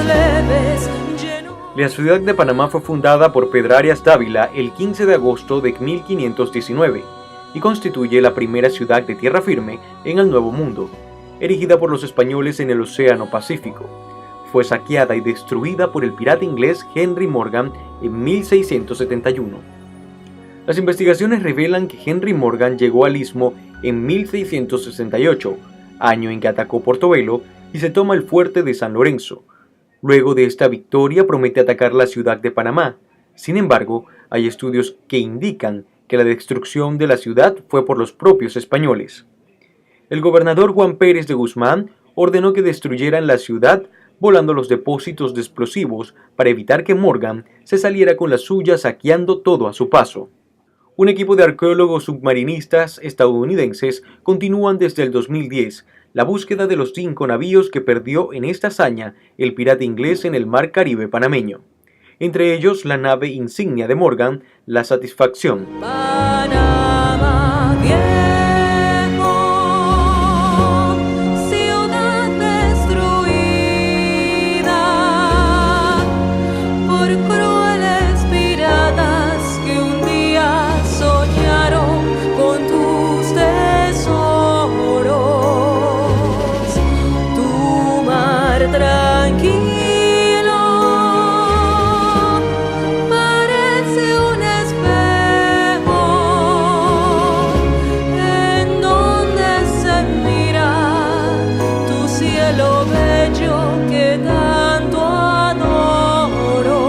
leves. La ciudad de Panamá fue fundada por Pedro Arias Dávila el 15 de agosto de 1519 y constituye la primera ciudad de tierra firme en el Nuevo Mundo, erigida por los españoles en el Océano Pacífico. Fue saqueada y destruida por el pirata inglés Henry Morgan en 1671. Las investigaciones revelan que Henry Morgan llegó al istmo en 1668, año en que atacó Portobelo y se toma el fuerte de San Lorenzo. Luego de esta victoria promete atacar la ciudad de Panamá. Sin embargo, hay estudios que indican que la destrucción de la ciudad fue por los propios españoles. El gobernador Juan Pérez de Guzmán ordenó que destruyeran la ciudad volando los depósitos de explosivos para evitar que Morgan se saliera con la suya saqueando todo a su paso. Un equipo de arqueólogos submarinistas estadounidenses continúan desde el 2010 la búsqueda de los 5 navíos que perdió en esta hazaña el pirata inglés en el mar Caribe panameño. Entre ellos la nave insignia de Morgan, la Satisfacción. Panamá viejo, ciudad destruida por crueles piratas que un día soñaron con tus tesoros. Tu mar tranquilo parece un espejo en donde se mira tu cielo bello que tanto adoro.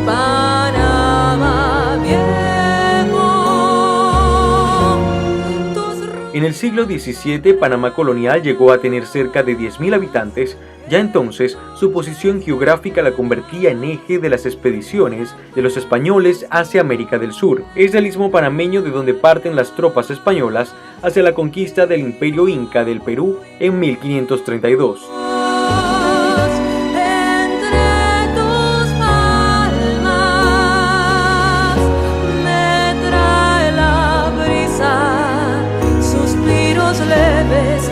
Panamá viejo. En el siglo XVII, Panamá colonial llegó a tener cerca de 10.000 habitantes. Ya entonces, su posición geográfica la convertía en eje de las expediciones de los españoles hacia América del Sur. Es el istmo panameño de donde parten las tropas españolas hacia la conquista del Imperio Inca del Perú en 1532. Entre tus palmas me trae la brisa, suspiros leves.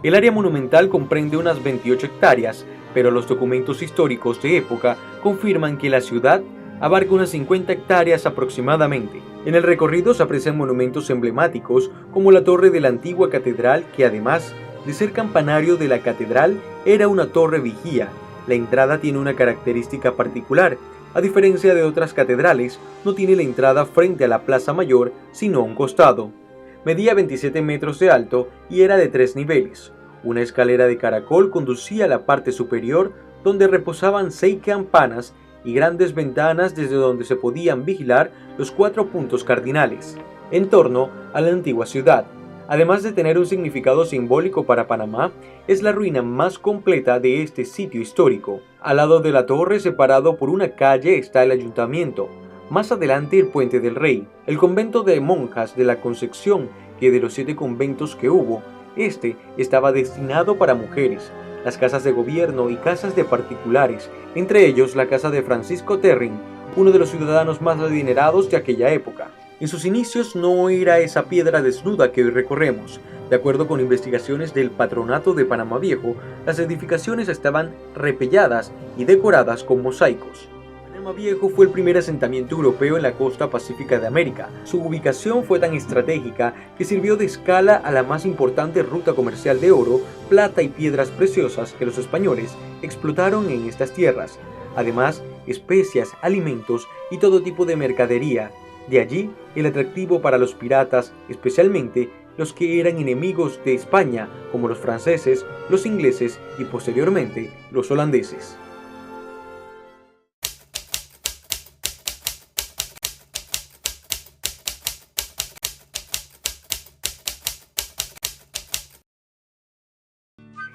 El área monumental comprende unas 28 hectáreas, pero los documentos históricos de época confirman que la ciudad abarca unas 50 hectáreas aproximadamente. En el recorrido se aprecian monumentos emblemáticos como la torre de la antigua catedral, que además de ser campanario de la catedral, era una torre vigía. La entrada tiene una característica particular. A diferencia de otras catedrales, no tiene la entrada frente a la Plaza Mayor, sino a un costado. Medía 27 metros de alto y era de 3 niveles. Una escalera de caracol conducía a la parte superior, donde reposaban 6 campanas y grandes ventanas desde donde se podían vigilar los 4 puntos cardinales en torno a la antigua ciudad. Además de tener un significado simbólico para Panamá, es la ruina más completa de este sitio histórico. Al lado de la torre, separado por una calle, está el ayuntamiento. Más adelante el Puente del Rey, el convento de monjas de la Concepción, que de los 7 conventos que hubo, este estaba destinado para mujeres, las casas de gobierno y casas de particulares, entre ellos la casa de Francisco Terring, uno de los ciudadanos más adinerados de aquella época. En sus inicios no era esa piedra desnuda que hoy recorremos. De acuerdo con investigaciones del Patronato de Panamá Viejo, las edificaciones estaban repelladas y decoradas con mosaicos. Panamá Viejo fue el primer asentamiento europeo en la costa pacífica de América. Su ubicación fue tan estratégica que sirvió de escala a la más importante ruta comercial de oro, plata y piedras preciosas que los españoles explotaron en estas tierras. Además, especias, alimentos y todo tipo de mercadería. De allí el atractivo para los piratas, especialmente los que eran enemigos de España, como los franceses, los ingleses y posteriormente los holandeses.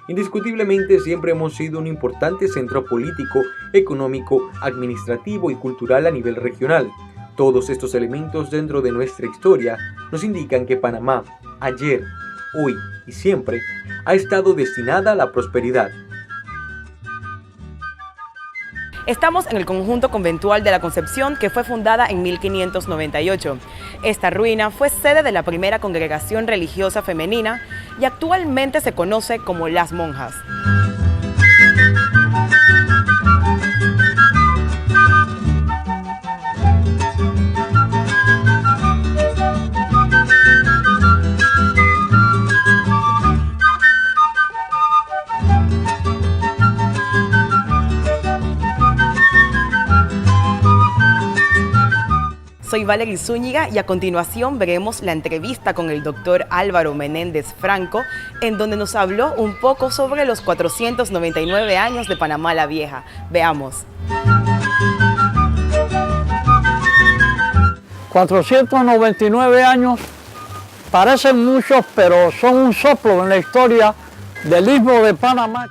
Indiscutiblemente siempre hemos sido un importante centro político, económico, administrativo y cultural a nivel regional. Todos estos elementos dentro de nuestra historia nos indican que Panamá, ayer, hoy y siempre, ha estado destinada a la prosperidad. Estamos en el conjunto conventual de la Concepción, que fue fundada en 1598. Esta ruina fue sede de la primera congregación religiosa femenina y actualmente se conoce como Las Monjas. Soy Valerie Zúñiga y a continuación veremos la entrevista con el doctor Álvaro Menéndez Franco, en donde nos habló un poco sobre los 499 años de Panamá la Vieja. Veamos. 499 años parecen muchos, pero son un soplo en la historia del Istmo de Panamá.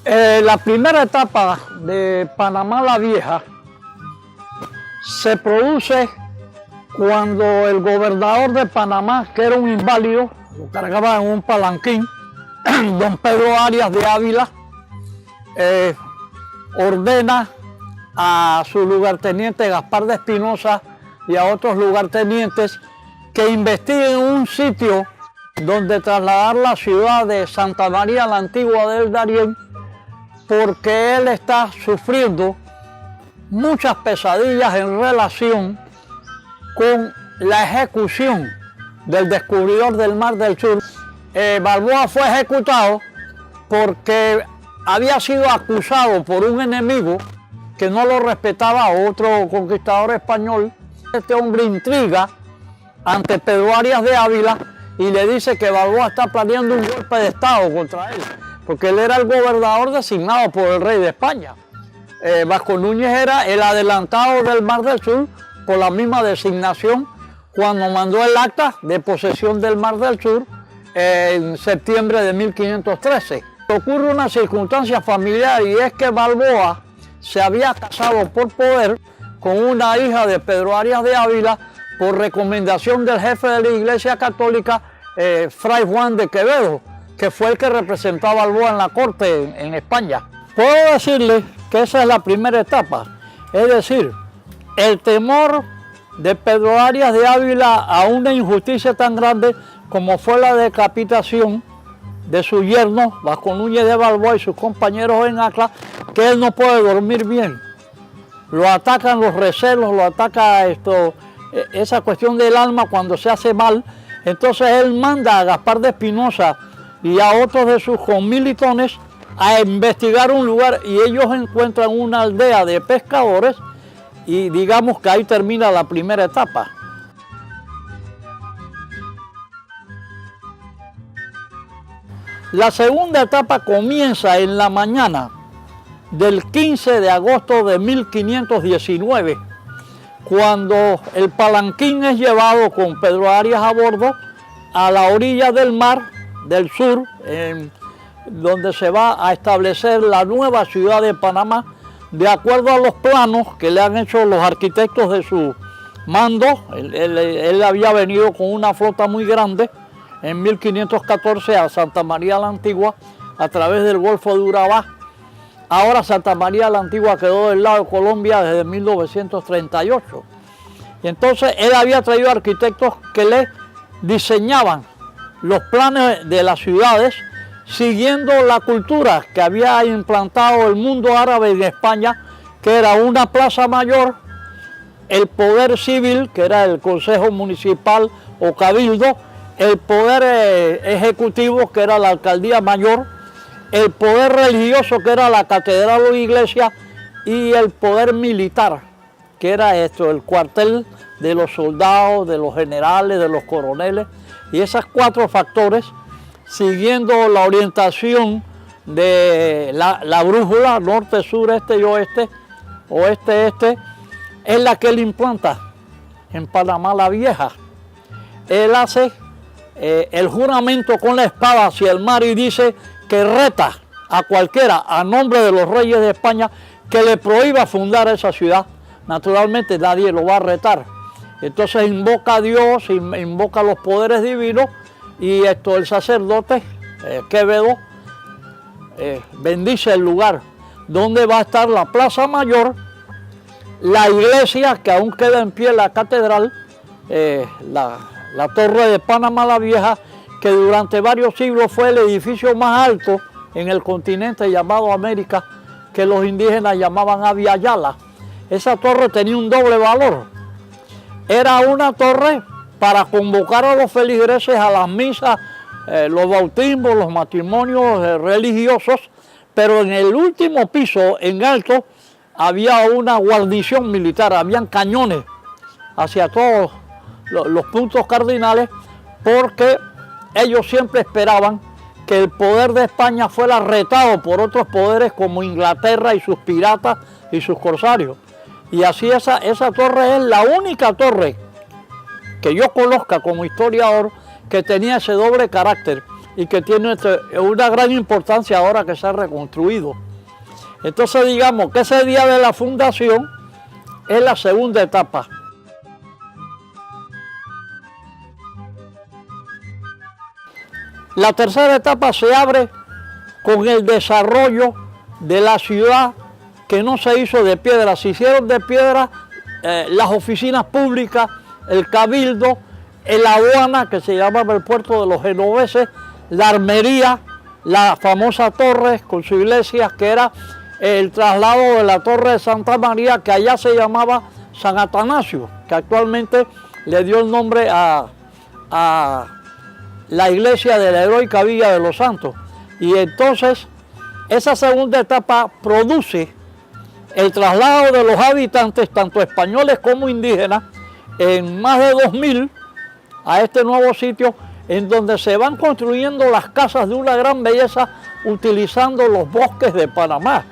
La primera etapa de Panamá la Vieja se produce cuando el gobernador de Panamá, que era un inválido, lo cargaba en un palanquín, don Pedro Arias de Ávila, ordena a su lugarteniente Gaspar de Espinosa y a otros lugartenientes que investiguen un sitio donde trasladar la ciudad de Santa María la Antigua del Darién, porque él está sufriendo muchas pesadillas en relación con la ejecución del descubridor del Mar del Sur. Balboa fue ejecutado porque había sido acusado por un enemigo que no lo respetaba, otro conquistador español. Este hombre intriga ante Pedro Arias de Ávila y le dice que Balboa está planeando un golpe de Estado contra él, porque él era el gobernador designado por el rey de España. Vasco Núñez era el adelantado del Mar del Sur por la misma designación cuando mandó el acta de posesión del Mar del Sur en septiembre de 1513. Ocurre una circunstancia familiar y es que Balboa se había casado por poder con una hija de Pedro Arias de Ávila por recomendación del jefe de la Iglesia Católica, Fray Juan de Quevedo, que fue el que representó a Balboa en la corte en España. Puedo decirles que esa es la primera etapa, es decir, el temor de Pedro Arias de Ávila a una injusticia tan grande como fue la decapitación de su yerno, Vasco Núñez de Balboa y sus compañeros en Acla, que él no puede dormir bien. Lo atacan los recelos, lo ataca esa cuestión del alma cuando se hace mal. Entonces él manda a Gaspar de Espinosa y a otros de sus comilitones a investigar un lugar y ellos encuentran una aldea de pescadores y digamos que ahí termina la primera etapa. La segunda etapa comienza en la mañana del 15 de agosto de 1519, cuando el palanquín es llevado con Pedro Arias a bordo a la orilla del Mar del Sur, donde se va a establecer la nueva ciudad de Panamá, de acuerdo a los planos que le han hecho los arquitectos de su mando. Él había venido con una flota muy grande en 1514 a Santa María la Antigua a través del Golfo de Urabá. Ahora Santa María la Antigua quedó del lado de Colombia desde 1938. Y entonces él había traído arquitectos que le diseñaban los planes de las ciudades siguiendo la cultura que había implantado el mundo árabe en España, que era una plaza mayor, el poder civil, que era el consejo municipal o cabildo, el poder ejecutivo, que era la alcaldía mayor, el poder religioso, que era la catedral o iglesia, y el poder militar, que era el cuartel de los soldados, de los generales, de los coroneles, y esos cuatro factores, siguiendo la orientación de la brújula norte, sur, este y oeste, oeste, este, es la que él implanta en Panamá la Vieja. Él hace el juramento con la espada hacia el mar y dice que reta a cualquiera a nombre de los reyes de España que le prohíba fundar esa ciudad. Naturalmente nadie lo va a retar. Entonces invoca a Dios, invoca los poderes divinos y el sacerdote Quevedo bendice el lugar donde va a estar la Plaza Mayor, la iglesia que aún queda en pie, la catedral, la Torre de Panamá la Vieja, que durante varios siglos fue el edificio más alto en el continente llamado América, que los indígenas llamaban Abya Yala. Esa torre tenía un doble valor. Era una torre para convocar a los feligreses a las misas, los bautismos, los matrimonios religiosos, pero en el último piso, en alto, había una guarnición militar, habían cañones hacia todos los puntos cardinales, porque ellos siempre esperaban que el poder de España fuera retado por otros poderes como Inglaterra y sus piratas y sus corsarios. Y así esa torre es la única torre que yo conozca como historiador que tenía ese doble carácter y que tiene una gran importancia ahora que se ha reconstruido. Entonces digamos que ese día de la fundación es la segunda etapa. La tercera etapa se abre con el desarrollo de la ciudad, que no se hizo de piedra, se hicieron de piedra las oficinas públicas, el cabildo, la aduana, que se llamaba el puerto de los genoveses, la armería, la famosa torre con su iglesia, que era el traslado de la torre de Santa María, que allá se llamaba San Atanasio, que actualmente le dio el nombre a la iglesia de la heroica Villa de los Santos. Y entonces esa segunda etapa produce el traslado de los habitantes, tanto españoles como indígenas, en más de 2000 a este nuevo sitio, en donde se van construyendo las casas de una gran belleza utilizando los bosques de Panamá.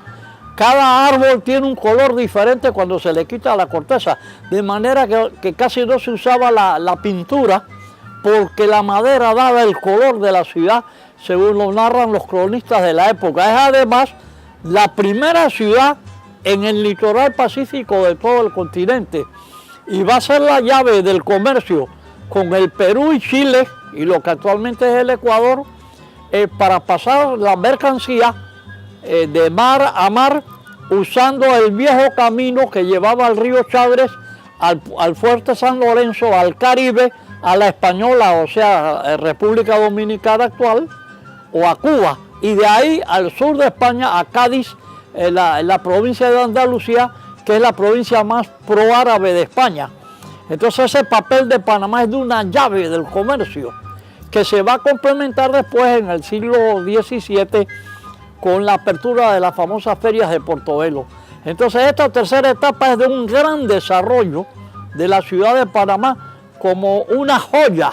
Cada árbol tiene un color diferente cuando se le quita la corteza, de manera que casi no se usaba la pintura, porque la madera daba el color de la ciudad, según lo narran los cronistas de la época. Es además la primera ciudad en el litoral pacífico de todo el continente y va a ser la llave del comercio con el Perú y Chile y lo que actualmente es el Ecuador, para pasar la mercancía de mar a mar, usando el viejo camino que llevaba al río Chagres, al fuerte San Lorenzo, al Caribe, a la Española, o sea, República Dominicana actual, o a Cuba, y de ahí al sur de España, a Cádiz, en la provincia de Andalucía, que es la provincia más proárabe de España. Entonces ese papel de Panamá es de una llave del comercio, que se va a complementar después en el siglo XVII con la apertura de las famosas ferias de Portobelo. Entonces esta tercera etapa es de un gran desarrollo de la ciudad de Panamá como una joya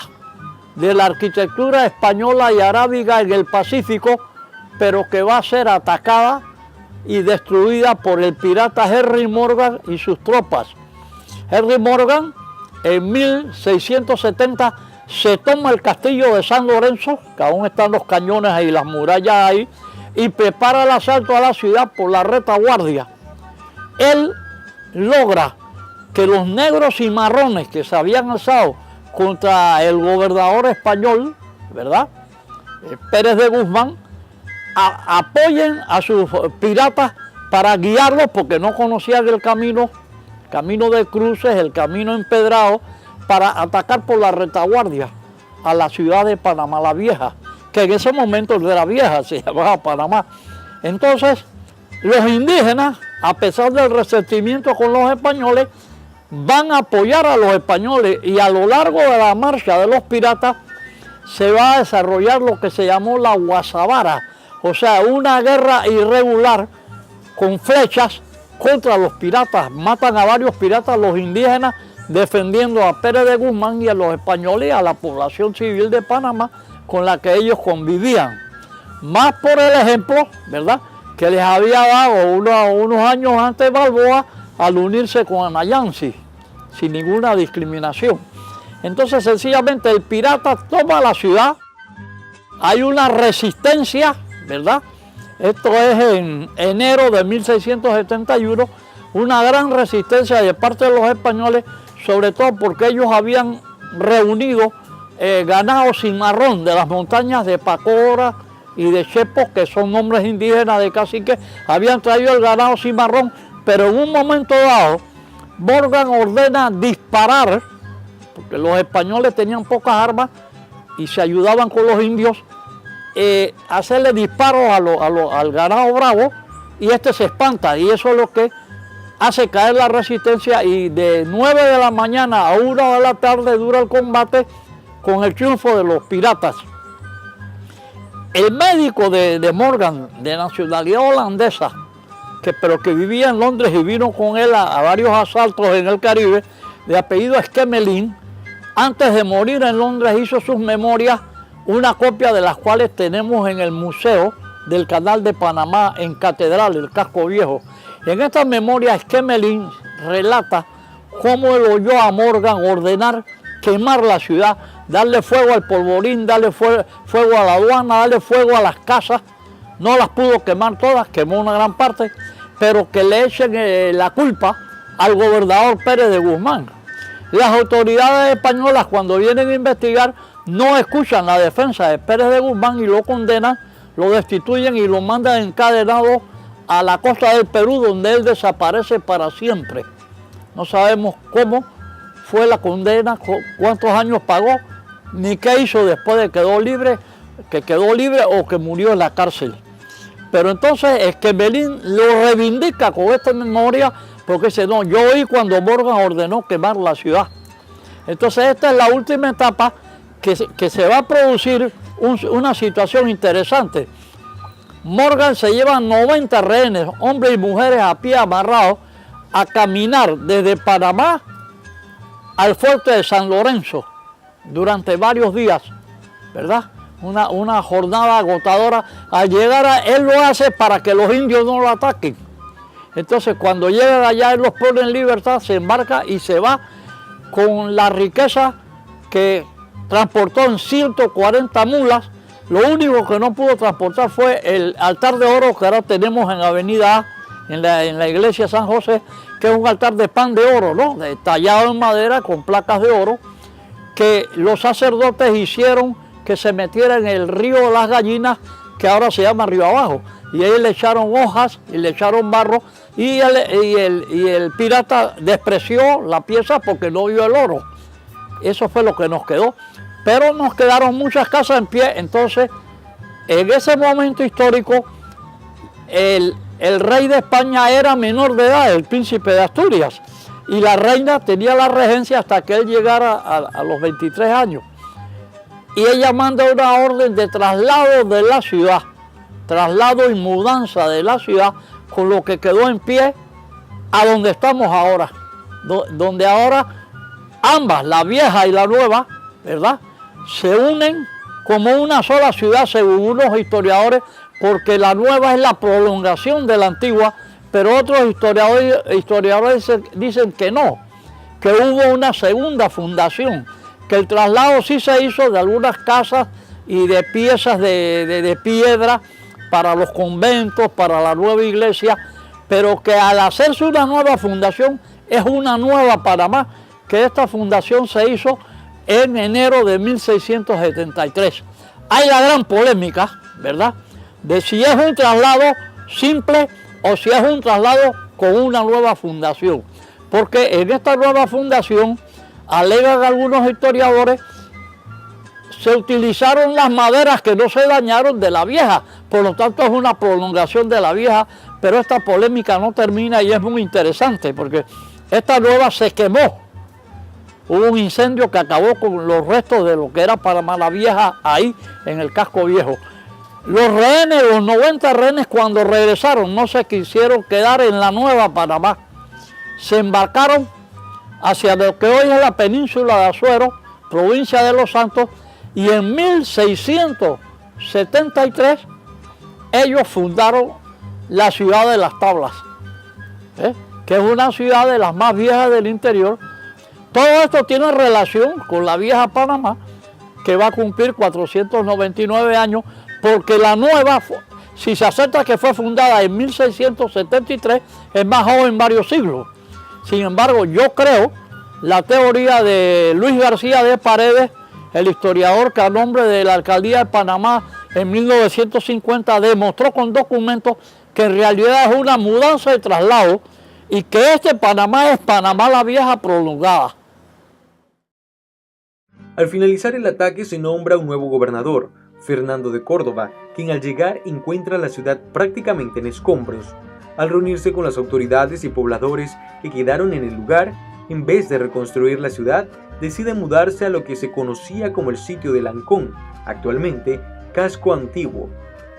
de la arquitectura española y arábiga en el Pacífico, pero que va a ser atacada y destruida por el pirata Henry Morgan y sus tropas. Henry Morgan en 1670 se toma el castillo de San Lorenzo, que aún están los cañones ahí, las murallas ahí, y prepara el asalto a la ciudad por la retaguardia. Él logra que los negros y marrones que se habían alzado contra el gobernador español, ¿verdad?, Pérez de Guzmán, apoyen a sus piratas para guiarlos, porque no conocían el camino de cruces, el camino empedrado, para atacar por la retaguardia a la ciudad de Panamá la Vieja, que en ese momento no era vieja, se llamaba Panamá. Entonces, los indígenas, a pesar del resentimiento con los españoles, van a apoyar a los españoles, y a lo largo de la marcha de los piratas se va a desarrollar lo que se llamó la guasabara, o sea, una guerra irregular con flechas contra los piratas. Matan a varios piratas los indígenas, defendiendo a Pérez de Guzmán y a los españoles y a la población civil de Panamá con la que ellos convivían. Más por el ejemplo, ¿verdad?, que les había dado unos años antes Balboa al unirse con Anayansi, sin ninguna discriminación. Entonces, sencillamente, el pirata toma la ciudad, hay una resistencia, ¿verdad? Esto es en enero de 1671, una gran resistencia de parte de los españoles, sobre todo porque ellos habían reunido ganado cimarrón de las montañas de Pacora y de Chepo, que son nombres indígenas de caciques. Habían traído el ganado cimarrón, pero en un momento dado Morgan ordena disparar, porque los españoles tenían pocas armas y se ayudaban con los indios, hacerle disparos al ganado bravo, y este se espanta, y eso es lo que hace caer la resistencia, y de 9 de la mañana a 1 de la tarde dura el combate con el triunfo de los piratas. El médico de Morgan, de nacionalidad holandesa, pero que vivía en Londres y vino con él a varios asaltos en el Caribe, de apellido Esquemelín, antes de morir en Londres hizo sus memorias, una copia de las cuales tenemos en el Museo del Canal de Panamá en Catedral, el Casco Viejo. En esta memoria Esquemelín relata cómo él oyó a Morgan ordenar quemar la ciudad, darle fuego al polvorín, darle fuego a la aduana, darle fuego a las casas. No las pudo quemar todas, quemó una gran parte, pero que le echen la culpa al gobernador Pérez de Guzmán. Las autoridades españolas, cuando vienen a investigar, no escuchan la defensa de Pérez de Guzmán y lo condenan, lo destituyen y lo mandan encadenado a la costa del Perú, donde él desaparece para siempre. No sabemos cómo fue la condena, cuántos años pagó, ni qué hizo después de que quedó libre o que murió en la cárcel. Pero entonces Esquemelín lo reivindica con esta memoria, porque dice, no, yo oí cuando Morgan ordenó quemar la ciudad. Entonces esta es la última etapa que se va a producir una situación interesante. Morgan se lleva 90 rehenes, hombres y mujeres a pie amarrados, a caminar desde Panamá al fuerte de San Lorenzo durante varios días, ¿verdad? Una jornada agotadora. Al llegar él lo hace para que los indios no lo ataquen. Entonces cuando llega allá, él los pone en libertad, se embarca y se va con la riqueza que transportó en 140 mulas. Lo único que no pudo transportar fue el altar de oro que ahora tenemos en Avenida A, en la iglesia San José, que es un altar de pan de oro, ¿no? Tallado en madera con placas de oro, que los sacerdotes hicieron que se metiera en el río de las Gallinas, que ahora se llama Río Abajo. Y ahí le echaron hojas y le echaron barro, y el pirata despreció la pieza porque no vio el oro. Eso fue lo que nos quedó. Pero nos quedaron muchas casas en pie. Entonces, en ese momento histórico, el rey de España era menor de edad, el príncipe de Asturias, y la reina tenía la regencia hasta que él llegara a los 23 años. Y ella manda una orden de traslado de la ciudad, traslado y mudanza de la ciudad, con lo que quedó en pie a donde estamos ahora, donde ahora ambas, la vieja y la nueva, ¿verdad?, se unen como una sola ciudad según unos historiadores, porque la nueva es la prolongación de la antigua, pero otros historiadores dicen que no, que hubo una segunda fundación, que el traslado sí se hizo de algunas casas y de piezas de piedra para los conventos, para la nueva iglesia, pero que al hacerse una nueva fundación es una nueva Panamá, que esta fundación se hizo en enero de 1673. Hay la gran polémica, ¿verdad?, de si es un traslado simple o si es un traslado con una nueva fundación. Porque en esta nueva fundación, alegan algunos historiadores, se utilizaron las maderas que no se dañaron de la vieja, por lo tanto es una prolongación de la vieja, pero esta polémica no termina y es muy interesante porque esta nueva se quemó. Hubo un incendio que acabó con los restos de lo que era Panamá la Vieja ahí en el Casco Viejo. Los rehenes, los 90 rehenes, cuando regresaron no se quisieron quedar en la nueva Panamá. Se embarcaron hacia lo que hoy es la península de Azuero, provincia de Los Santos, y en 1673 ellos fundaron la ciudad de Las Tablas, que es una ciudad de las más viejas del interior. Todo esto tiene relación con la vieja Panamá, que va a cumplir 499 años, porque la nueva, si se acepta que fue fundada en 1673, es más joven varios siglos. Sin embargo, yo creo la teoría de Luis García de Paredes, el historiador que a nombre de la alcaldía de Panamá en 1950 demostró con documentos que en realidad es una mudanza de traslado y que este Panamá es Panamá la Vieja prolongada. Al finalizar el ataque se nombra un nuevo gobernador, Fernando de Córdoba, quien al llegar encuentra la ciudad prácticamente en escombros. Al reunirse con las autoridades y pobladores que quedaron en el lugar, en vez de reconstruir la ciudad, decide mudarse a lo que se conocía como el sitio de Lancón, actualmente casco antiguo.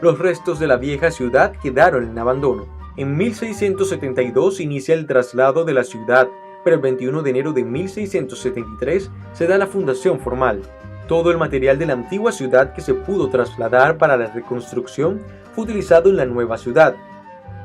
Los restos de la vieja ciudad quedaron en abandono. En 1672 inicia el traslado de la ciudad, pero el 21 de enero de 1673 se da la fundación formal. Todo el material de la antigua ciudad que se pudo trasladar para la reconstrucción fue utilizado en la nueva ciudad.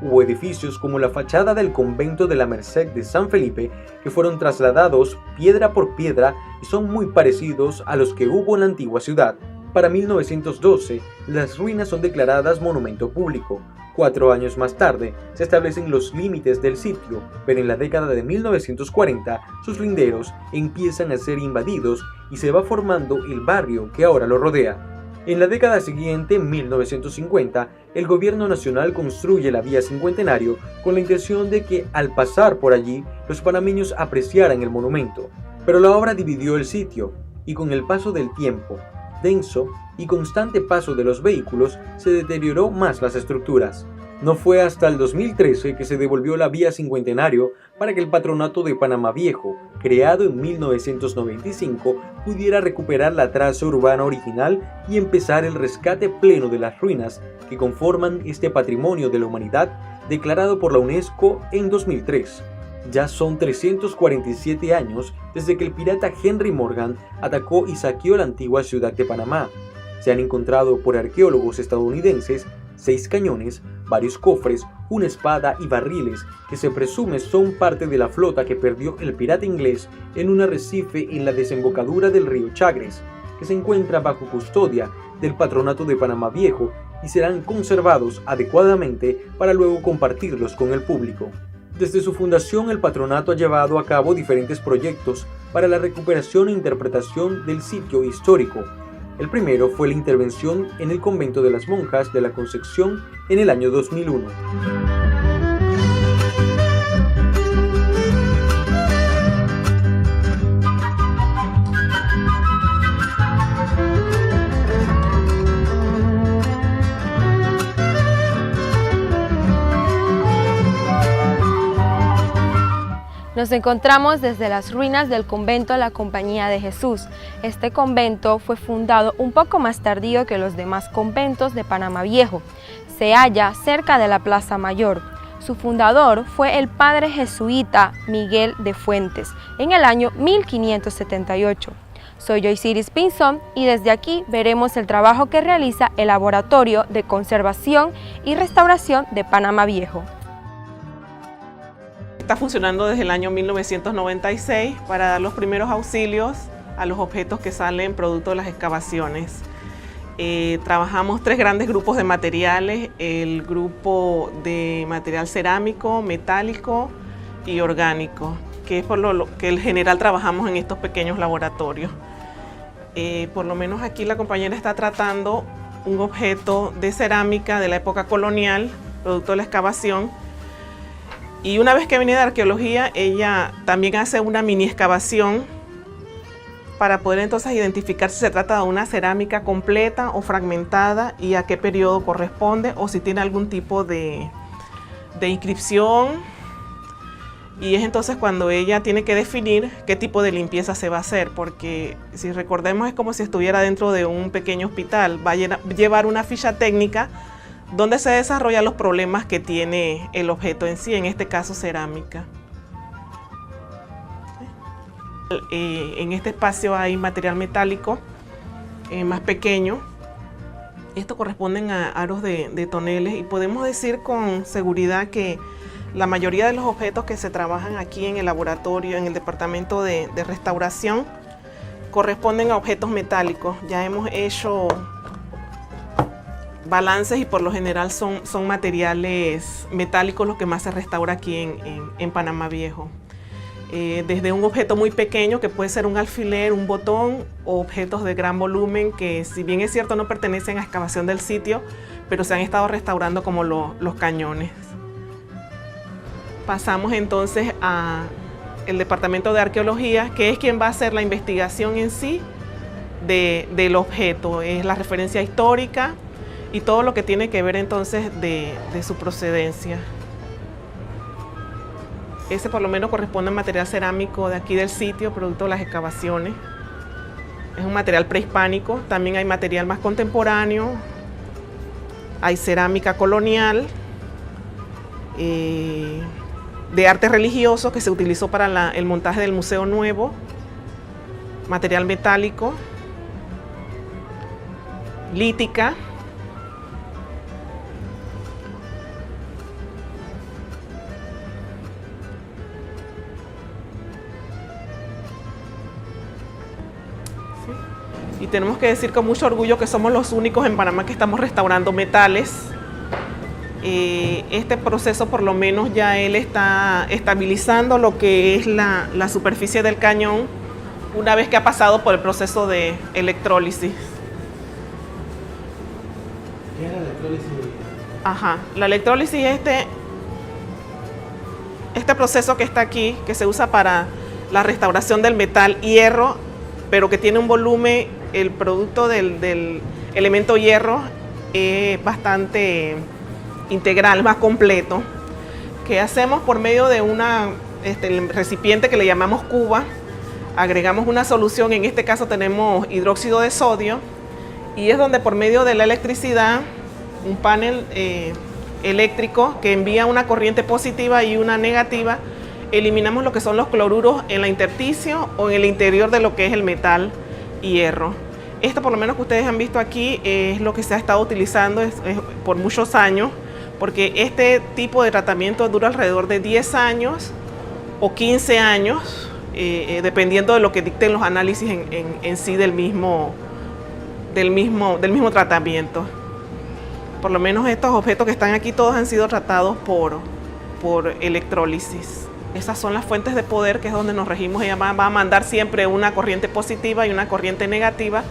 Hubo edificios como la fachada del convento de la Merced de San Felipe que fueron trasladados piedra por piedra y son muy parecidos a los que hubo en la antigua ciudad. Para 1912, las ruinas son declaradas monumento público. 4 años más tarde, se establecen los límites del sitio, pero en la década de 1940, sus linderos empiezan a ser invadidos y se va formando el barrio que ahora lo rodea. En la década siguiente, en 1950, el gobierno nacional construye la vía Cincuentenario con la intención de que, al pasar por allí, los panameños apreciaran el monumento. Pero la obra dividió el sitio, y con el paso del tiempo, denso y constante paso de los vehículos, se deterioró más las estructuras. No fue hasta el 2013 que se devolvió la vía Cincuentenario para que el Patronato de Panamá Viejo, creado en 1995, pudiera recuperar la traza urbana original y empezar el rescate pleno de las ruinas que conforman este patrimonio de la humanidad declarado por la UNESCO en 2003. Ya son 347 años desde que el pirata Henry Morgan atacó y saqueó la antigua ciudad de Panamá. Se han encontrado por arqueólogos estadounidenses 6 cañones, varios cofres, una espada y barriles que se presume son parte de la flota que perdió el pirata inglés en un arrecife en la desembocadura del río Chagres, que se encuentra bajo custodia del Patronato de Panamá Viejo y serán conservados adecuadamente para luego compartirlos con el público. Desde su fundación, el patronato ha llevado a cabo diferentes proyectos para la recuperación e interpretación del sitio histórico. El primero fue la intervención en el convento de las monjas de la Concepción en el año 2001. Nos encontramos desde las ruinas del convento de la Compañía de Jesús. Este convento fue fundado un poco más tardío que los demás conventos de Panamá Viejo. Se halla cerca de la Plaza Mayor. Su fundador fue el padre jesuita Miguel de Fuentes en el año 1578. Soy Joyciris Pinzón y desde aquí veremos el trabajo que realiza el Laboratorio de Conservación y Restauración de Panamá Viejo. Está funcionando desde el año 1996 para dar los primeros auxilios a los objetos que salen producto de las excavaciones. Trabajamos 3 grandes grupos de materiales: el grupo de material cerámico, metálico y orgánico, que es por lo que en general trabajamos en estos pequeños laboratorios. Por lo menos aquí la compañera está tratando un objeto de cerámica de la época colonial, producto de la excavación. Y una vez que viene de arqueología, ella también hace una mini excavación para poder entonces identificar si se trata de una cerámica completa o fragmentada y a qué periodo corresponde o si tiene algún tipo de inscripción. Y es entonces cuando ella tiene que definir qué tipo de limpieza se va a hacer, porque si recordemos es como si estuviera dentro de un pequeño hospital, va a llevar una ficha técnica donde se desarrollan los problemas que tiene el objeto en sí, en este caso cerámica. En este espacio hay material metálico más pequeño. Esto corresponden a aros de toneles y podemos decir con seguridad que la mayoría de los objetos que se trabajan aquí en el laboratorio, en el departamento de restauración, corresponden a objetos metálicos. Ya hemos hecho balances y por lo general son materiales metálicos los que más se restaura aquí en Panamá Viejo. Desde un objeto muy pequeño que puede ser un alfiler, un botón, o objetos de gran volumen que, si bien es cierto, no pertenecen a excavación del sitio, pero se han estado restaurando, como los cañones. Pasamos entonces al departamento de arqueología, que es quien va a hacer la investigación en sí del objeto. Es la referencia histórica y todo lo que tiene que ver entonces de su procedencia. Ese por lo menos corresponde al material cerámico de aquí del sitio, producto de las excavaciones. es un material prehispánico. También hay material más contemporáneo, hay cerámica colonial, de arte religioso que se utilizó para el montaje del Museo Nuevo, material metálico, lítica, y tenemos que decir con mucho orgullo que somos los únicos en Panamá que estamos restaurando metales. Este proceso por lo menos ya él está estabilizando lo que es la superficie del cañón una vez que ha pasado por el proceso de electrólisis. ¿Qué es la electrólisis? Ajá, la electrólisis es este proceso que está aquí, que se usa para la restauración del metal hierro, pero que tiene un volumen, el producto del elemento hierro es bastante integral, más completo, que hacemos por medio de el recipiente que le llamamos cuba. Agregamos una solución, en este caso tenemos hidróxido de sodio, y es donde por medio de la electricidad, un panel eléctrico que envía una corriente positiva y una negativa, eliminamos lo que son los cloruros en la intersticio o en el interior de lo que es el metal hierro. Esto por lo menos que ustedes han visto aquí es lo que se ha estado utilizando por muchos años, porque este tipo de tratamiento dura alrededor de 10 años o 15 años, dependiendo de lo que dicten los análisis en sí del mismo tratamiento. Por lo menos estos objetos que están aquí todos han sido tratados por electrólisis. Esas son las fuentes de poder, que es donde nos regimos. Ella va a mandar siempre una corriente positiva y una corriente negativa,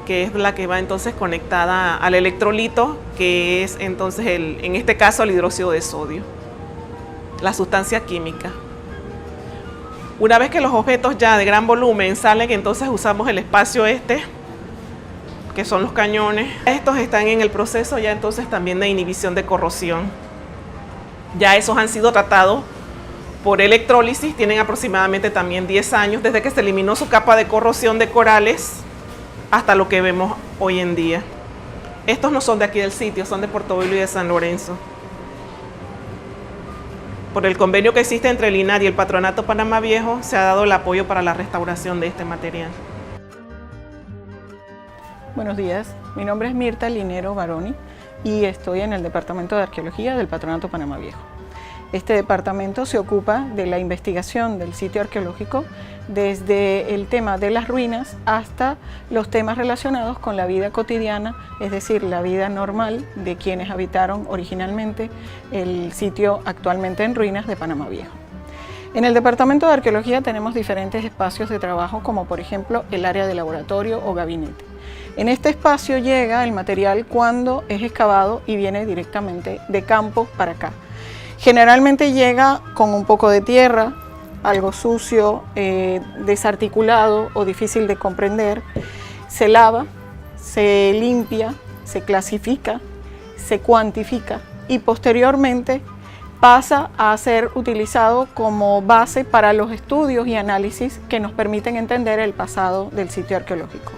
que es la que va entonces conectada al electrolito, que es entonces en este caso el hidróxido de sodio, la sustancia química. Una vez que los objetos ya de gran volumen salen, entonces usamos el espacio que son los cañones. Estos están en el proceso ya entonces también de inhibición de corrosión. Ya esos han sido tratados por electrólisis, tienen aproximadamente también 10 años desde que se eliminó su capa de corrosión de corales hasta lo que vemos hoy en día. Estos no son de aquí del sitio, son de Portobelo y de San Lorenzo. Por el convenio que existe entre el INAR y el Patronato Panamá Viejo, se ha dado el apoyo para la restauración de este material. Buenos días, mi nombre es Mirta Linero Baroni y estoy en el Departamento de Arqueología del Patronato Panamá Viejo. Este departamento se ocupa de la investigación del sitio arqueológico desde el tema de las ruinas hasta los temas relacionados con la vida cotidiana, es decir, la vida normal de quienes habitaron originalmente el sitio actualmente en ruinas de Panamá Viejo. En el Departamento de Arqueología tenemos diferentes espacios de trabajo, como por ejemplo el área de laboratorio o gabinete. En este espacio llega el material cuando es excavado y viene directamente de campo para acá. Generalmente llega con un poco de tierra, algo sucio, desarticulado o difícil de comprender. Se lava, se limpia, se clasifica, se cuantifica y posteriormente pasa a ser utilizado como base para los estudios y análisis que nos permiten entender el pasado del sitio arqueológico.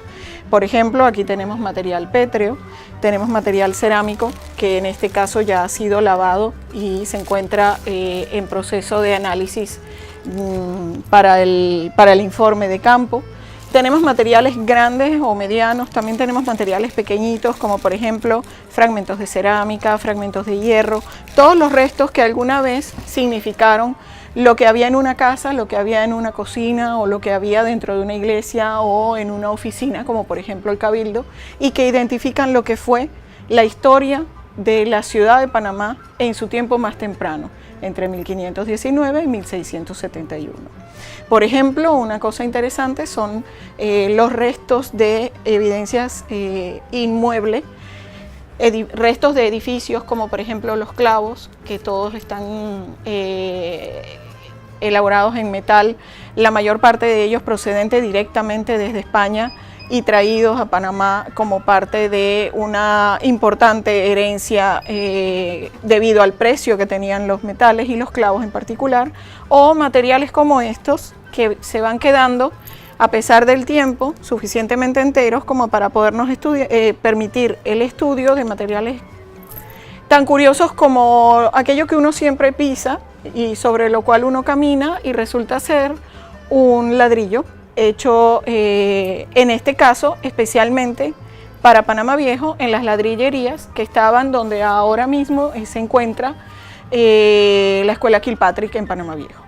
Por ejemplo, aquí tenemos material pétreo, tenemos material cerámico, que en este caso ya ha sido lavado y se encuentra en proceso de análisis para el informe de campo. Tenemos materiales grandes o medianos, también tenemos materiales pequeñitos, como por ejemplo fragmentos de cerámica, fragmentos de hierro, todos los restos que alguna vez significaron lo que había en una casa, lo que había en una cocina o lo que había dentro de una iglesia o en una oficina, como por ejemplo el Cabildo, y que identifican lo que fue la historia de la ciudad de Panamá en su tiempo más temprano, entre 1519 y 1671. Por ejemplo, una cosa interesante son los restos de evidencias inmuebles, restos de edificios como por ejemplo los clavos, que todos están elaborados en metal, la mayor parte de ellos procedente directamente desde España y traídos a Panamá como parte de una importante herencia debido al precio que tenían los metales y los clavos en particular, o materiales como estos que se van quedando a pesar del tiempo, suficientemente enteros como para podernos permitir el estudio de materiales tan curiosos como aquello que uno siempre pisa y sobre lo cual uno camina y resulta ser un ladrillo hecho, en este caso, especialmente para Panamá Viejo, en las ladrillerías que estaban donde ahora mismo se encuentra la Escuela Kilpatrick en Panamá Viejo.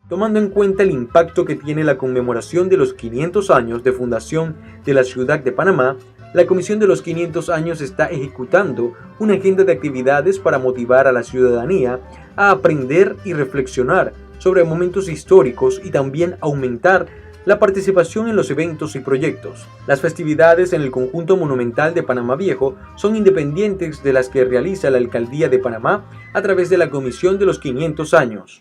Tomando en cuenta el impacto que tiene la conmemoración de los 500 años de fundación de la ciudad de Panamá, la Comisión de los 500 años está ejecutando una agenda de actividades para motivar a la ciudadanía a aprender y reflexionar sobre momentos históricos y también aumentar la participación en los eventos y proyectos. Las festividades en el conjunto monumental de Panamá Viejo son independientes de las que realiza la Alcaldía de Panamá a través de la Comisión de los 500 años.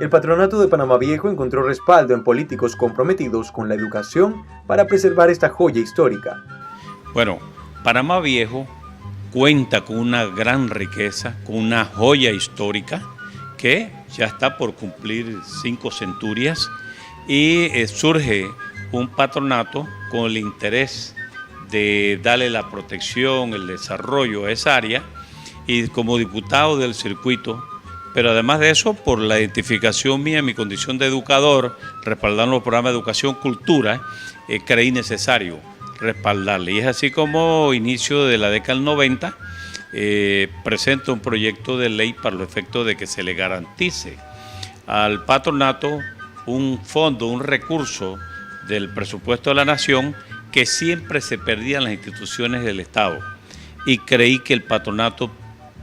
El Patronato de Panamá Viejo encontró respaldo en políticos comprometidos con la educación para preservar esta joya histórica. Bueno, Panamá Viejo cuenta con una gran riqueza, con una joya histórica que ya está por cumplir 5 centurias y surge un patronato con el interés de darle la protección, el desarrollo a esa área, y como diputado del circuito, pero además de eso, por la identificación mía, mi condición de educador, respaldando los programas de educación, cultura, creí necesario respaldarle. Y es así como, inicio de la década del 90, presento un proyecto de ley para los efectos de que se le garantice al patronato un fondo, un recurso del presupuesto de la nación que siempre se perdía en las instituciones del Estado. Y creí que el patronato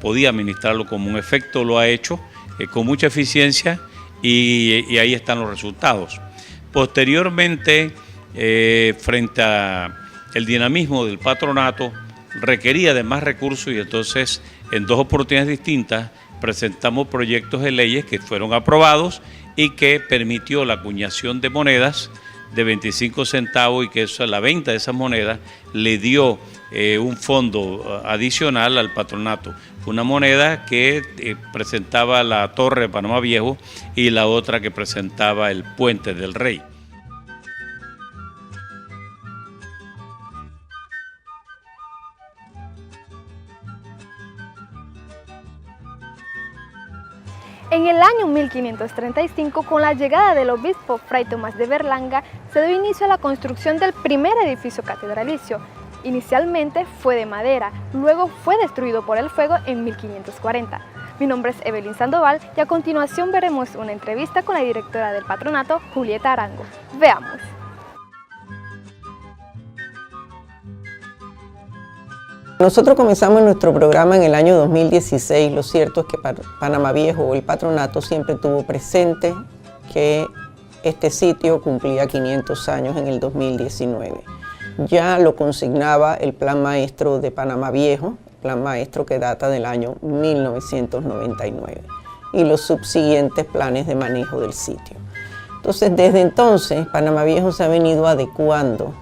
podía administrarlo como un efecto, lo ha hecho con mucha eficiencia y ahí están los resultados. Posteriormente, frente al dinamismo del patronato, requería de más recursos y entonces en 2 oportunidades distintas presentamos proyectos de leyes que fueron aprobados y que permitió la acuñación de monedas de 25 centavos y que eso, la venta de esas monedas le dio un fondo adicional al patronato. Una moneda que presentaba la Torre de Panamá Viejo y la otra que presentaba el Puente del Rey. En el año 1535, con la llegada del obispo Fray Tomás de Berlanga, se dio inicio a la construcción del primer edificio catedralicio. Inicialmente fue de madera, luego fue destruido por el fuego en 1540. Mi nombre es Evelyn Sandoval y a continuación veremos una entrevista con la directora del patronato, Julieta Arango. Veamos. Nosotros comenzamos nuestro programa en el año 2016. Lo cierto es que Panamá Viejo, o el patronato, siempre tuvo presente que este sitio cumplía 500 años en el 2019. Ya lo consignaba el Plan Maestro de Panamá Viejo, Plan Maestro que data del año 1999, y los subsiguientes planes de manejo del sitio. Entonces, desde entonces, Panamá Viejo se ha venido adecuando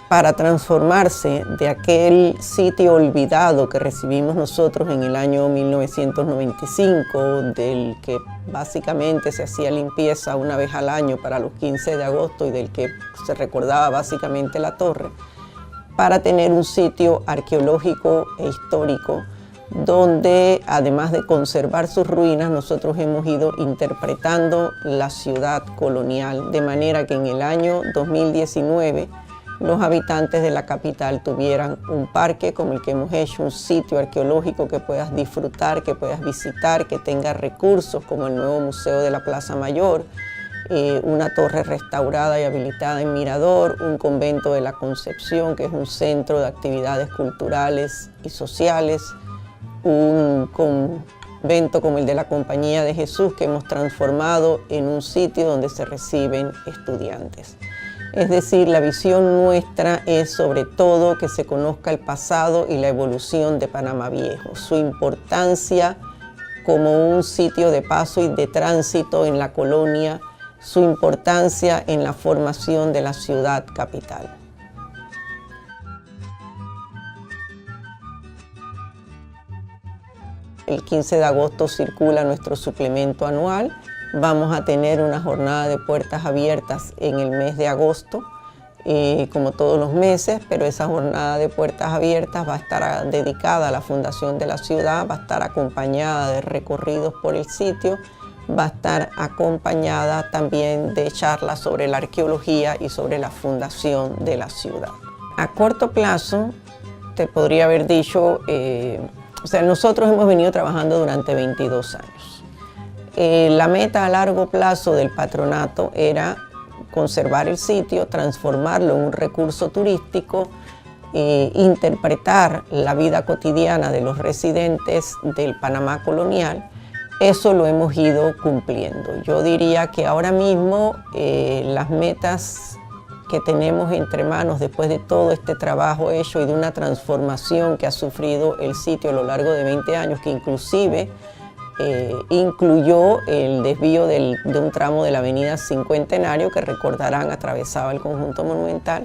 para transformarse de aquel sitio olvidado que recibimos nosotros en el año 1995, del que básicamente se hacía limpieza una vez al año para los 15 de agosto y del que se recordaba básicamente la torre, para tener un sitio arqueológico e histórico donde, además de conservar sus ruinas, nosotros hemos ido interpretando la ciudad colonial, de manera que en el año 2019 los habitantes de la capital tuvieran un parque como el que hemos hecho, un sitio arqueológico que puedas disfrutar, que puedas visitar, que tenga recursos como el nuevo Museo de la Plaza Mayor, una torre restaurada y habilitada en Mirador, un convento de la Concepción, que es un centro de actividades culturales y sociales, un convento como el de la Compañía de Jesús, que hemos transformado en un sitio donde se reciben estudiantes. Es decir, la visión nuestra es sobre todo que se conozca el pasado y la evolución de Panamá Viejo, su importancia como un sitio de paso y de tránsito en la colonia, su importancia en la formación de la ciudad capital. El 15 de agosto circula nuestro suplemento anual Vamos a tener una jornada de puertas abiertas en el mes de agosto, como todos los meses, pero esa jornada de puertas abiertas va a estar dedicada a la fundación de la ciudad, va a estar acompañada de recorridos por el sitio, va a estar acompañada también de charlas sobre la arqueología y sobre la fundación de la ciudad. A corto plazo, te podría haber dicho, nosotros hemos venido trabajando durante 22 años. La meta a largo plazo del patronato era conservar el sitio, transformarlo en un recurso turístico, interpretar la vida cotidiana de los residentes del Panamá colonial. Eso lo hemos ido cumpliendo. Yo diría que ahora mismo las metas que tenemos entre manos después de todo este trabajo hecho y de una transformación que ha sufrido el sitio a lo largo de 20 años, que inclusive incluyó el desvío de un tramo de la avenida Cincuentenario, que recordarán atravesaba el conjunto monumental,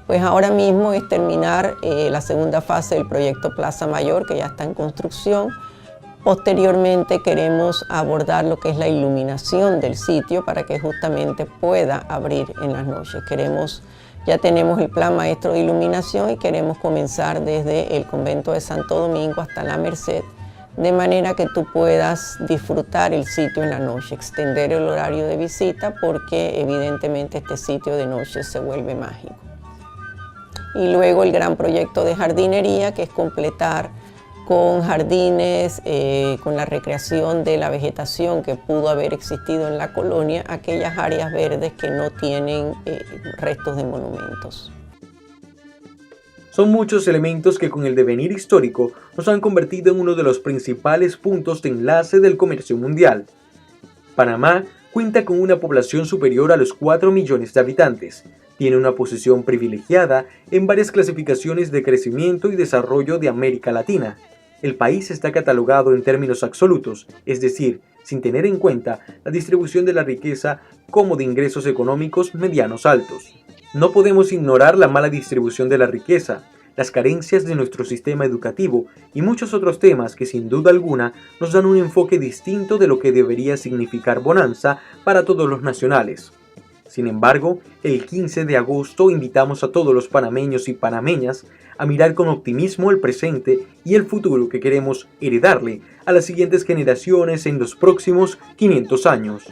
pues ahora mismo es terminar la segunda fase del proyecto Plaza Mayor, que ya está en construcción. Posteriormente queremos abordar lo que es la iluminación del sitio para que justamente pueda abrir en las noches. Ya tenemos el plan maestro de iluminación y queremos comenzar desde el convento de Santo Domingo hasta la Merced, de manera que tú puedas disfrutar el sitio en la noche, extender el horario de visita, porque evidentemente este sitio de noche se vuelve mágico. Y luego el gran proyecto de jardinería, que es completar con jardines, con la recreación de la vegetación que pudo haber existido en la colonia, aquellas áreas verdes que no tienen restos de monumentos. Son muchos elementos que con el devenir histórico nos han convertido en uno de los principales puntos de enlace del comercio mundial. Panamá cuenta con una población superior a los 4 millones de habitantes. Tiene una posición privilegiada en varias clasificaciones de crecimiento y desarrollo de América Latina. El país está catalogado en términos absolutos, es decir, sin tener en cuenta la distribución de la riqueza como de ingresos económicos medianos altos. No podemos ignorar la mala distribución de la riqueza, las carencias de nuestro sistema educativo y muchos otros temas que sin duda alguna nos dan un enfoque distinto de lo que debería significar bonanza para todos los nacionales. Sin embargo, el 15 de agosto invitamos a todos los panameños y panameñas a mirar con optimismo el presente y el futuro que queremos heredarle a las siguientes generaciones en los próximos 500 años.